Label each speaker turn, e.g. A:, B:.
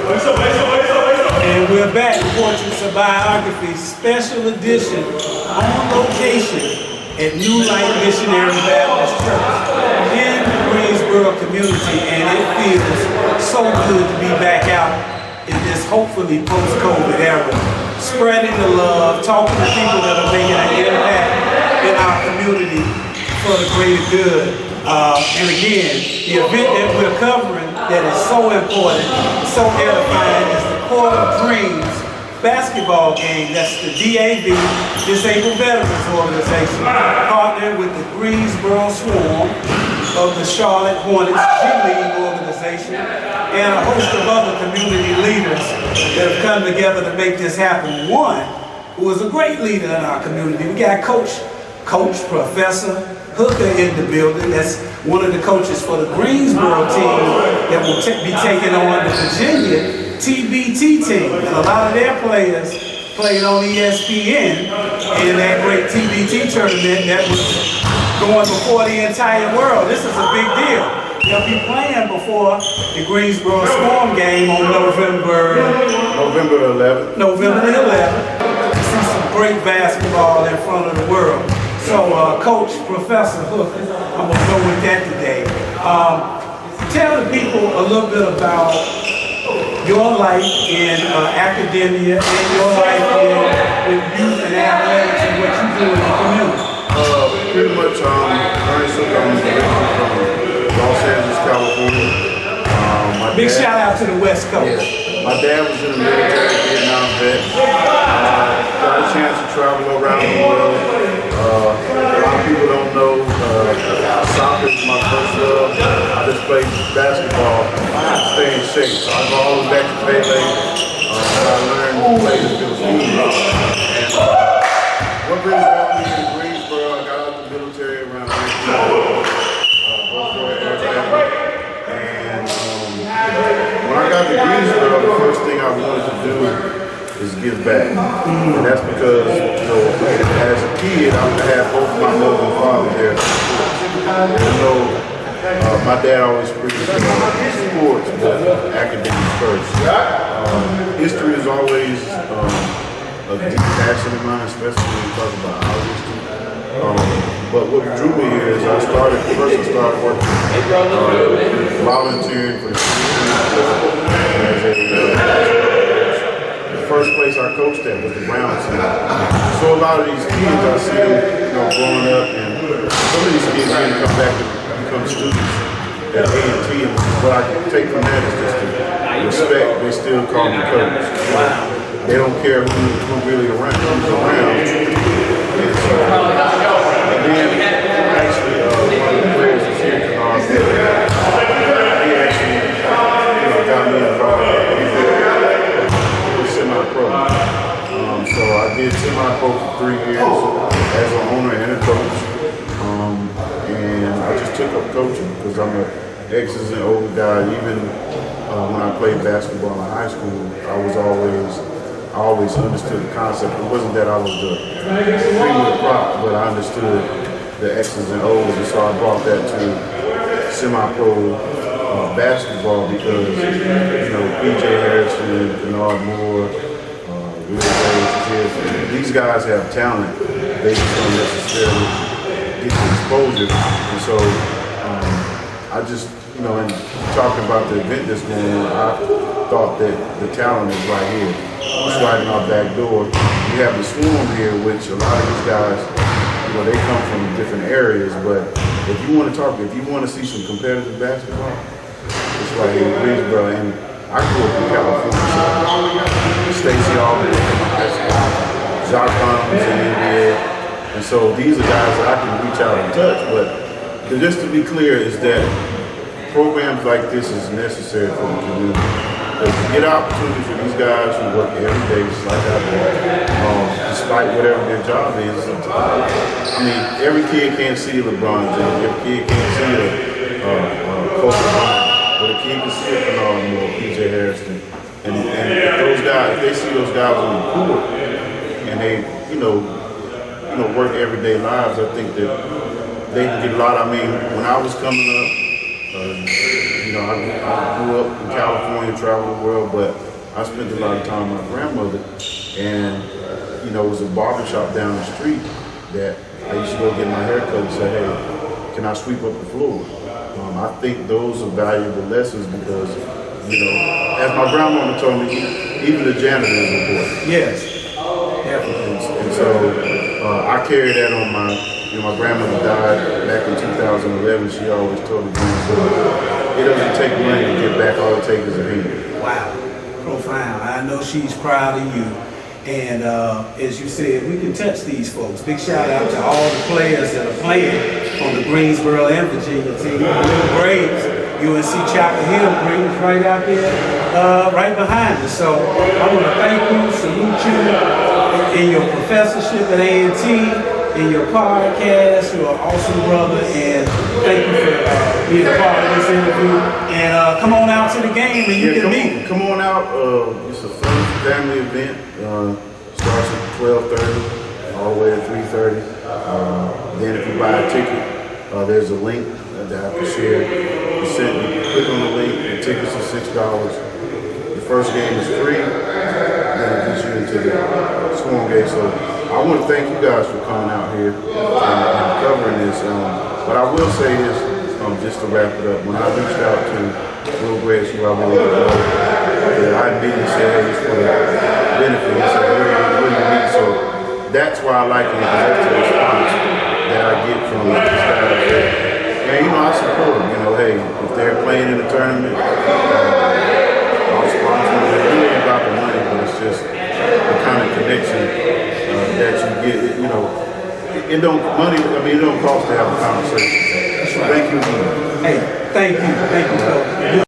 A: And we're back, Portraits of Biography, special edition, on location at New Light Missionary Baptist Church in the Greensboro community, and it feels so good to be back out in this hopefully post-COVID era, spreading the love, talking to people that are making an impact in our community for the greater good. And again, the event that we're covering that is so important, so edifying, is the Court of Dreams basketball game. That's the DAV, Disabled Veterans Organization, partnered with the Greensboro Swarm of the Charlotte Hornets G-League organization, and a host of other community leaders that have come together to make this happen. One who is a great leader in our community. We got Coach Professor Hooker in the building. That's one of the coaches for the Greensboro team that will be taking on the Virginia TBT team. And a lot of their players played on ESPN in that great TBT tournament that was going before the entire world. This is a big deal. They'll be playing before the Greensboro Swarm game on November the 11th. November the 11th. See some great basketball in front of the world. So, Coach Professor Hooker, I'm going to go with that today. Tell the people a little bit about your life in academia and your life with youth and athletics and what you do in the community.
B: Pretty much, Ernest Hooker, I'm originally from Los Angeles, California.
A: Big shout out to the West Coast.
B: Yeah. My dad was in the military, Vietnam vet. Got a chance to travel around the world. A lot of people don't know soccer is my first love. I just played basketball to stay in shape. So I go all the way back to Pele. I learned to play the Philippines. And what really brought me to Greensboro, I got out of the military around 19. And when I got to Greensboro, the first thing I wanted to do is give back. And that's because, you know, as a kid, I had both my mother and father there. My dad always preached sports, but academics first. History is always a deep passion of mine, especially when you talk about our history. But what drew me here is I started working, volunteering for the community. The first place I coached at was the Brown team. So a lot of these kids I see, growing up, and some of these kids didn't come back to become students at A&T, and what I can take from that is just the respect. They still call me coach. They don't care who's really around, who's around. And then actually one of the players was here, he actually got me involved. Semi-pro. So I did semi-pro for 3 years as an owner and a coach. And I just took up coaching because I'm an X's and O's guy. Even when I played basketball in high school, I always understood the concept. It wasn't that I was the cream of the crop, but I understood the X's and O's, and so I brought that to semi-pro basketball because, PJ Harrison, Bernard Moore, these guys have talent. They just don't necessarily get the exposure. And so I just, and talking about the event that's going on, I thought that the talent is right here. It's right in our back door. We have the Swarm here, which a lot of these guys, they come from different areas, but if you want to see some competitive basketball, it's right here in Greensboro. And I grew up in California. Stacey Alden, Jacques Collins in the NBA. And so these are guys that I can reach out and touch. But just to be clear is that programs like this is necessary for the community. Because you get opportunity for these guys who work every day just like I do, despite whatever their job is. I mean, every kid can't see LeBron James, every kid can't see Kobe Bryant, but a kid can see it from PJ Harrison. And if those guys, if they see those guys on the court and they, work everyday lives, I think that they can get a lot. I mean, when I was coming up, know, I grew up in California, traveled the world, but I spent a lot of time with my grandmother, and you know, it was a barber shop down the street that I used to go get my hair cut and say, hey, can I sweep up the floor? I think those are valuable lessons because, you know, as my grandmama told me, even the janitor is important.
A: Yes, definitely.
B: And so I carry that on my, you know, my grandmother died back in 2011. She always told me, it doesn't take money to get back, all it takes is a hand.
A: Wow, profound. I know she's proud of you. And as you said, we can touch these folks. Big shout out to all the players that are playing on the Greensboro and Virginia team. The Braves, UNC Chapel Hill, Greens right out there, right behind us. So I want to thank you, salute you in your professorship at A&T, in your podcast. You're an awesome brother, and thank you for being a part of this interview. And come on out to the game and you can meet.
B: Come on out. It's a fun family event. Starts at 12:30 all the way to 3:30. Then if you buy a ticket, there's a link that I can share. You click on the link, the tickets are $6. The first game is free, then it gets you into the Swarm game. So I want to thank you guys for coming out here and covering this. But I will say this, just to wrap it up, when I reached out to Will Grace, who I really love, I immediately said, hey, it's for the benefit. He said, what do you need? So that's why I like it, because that's the response that I get from this guy. And you know, I support them. You know, hey, if they're playing in a tournament, I'll sponsor them. It really ain't about the money, but it's just the kind of connection that you get. You know, it don't cost to have a conversation. So, thank you again.
A: Hey, thank you, Coach.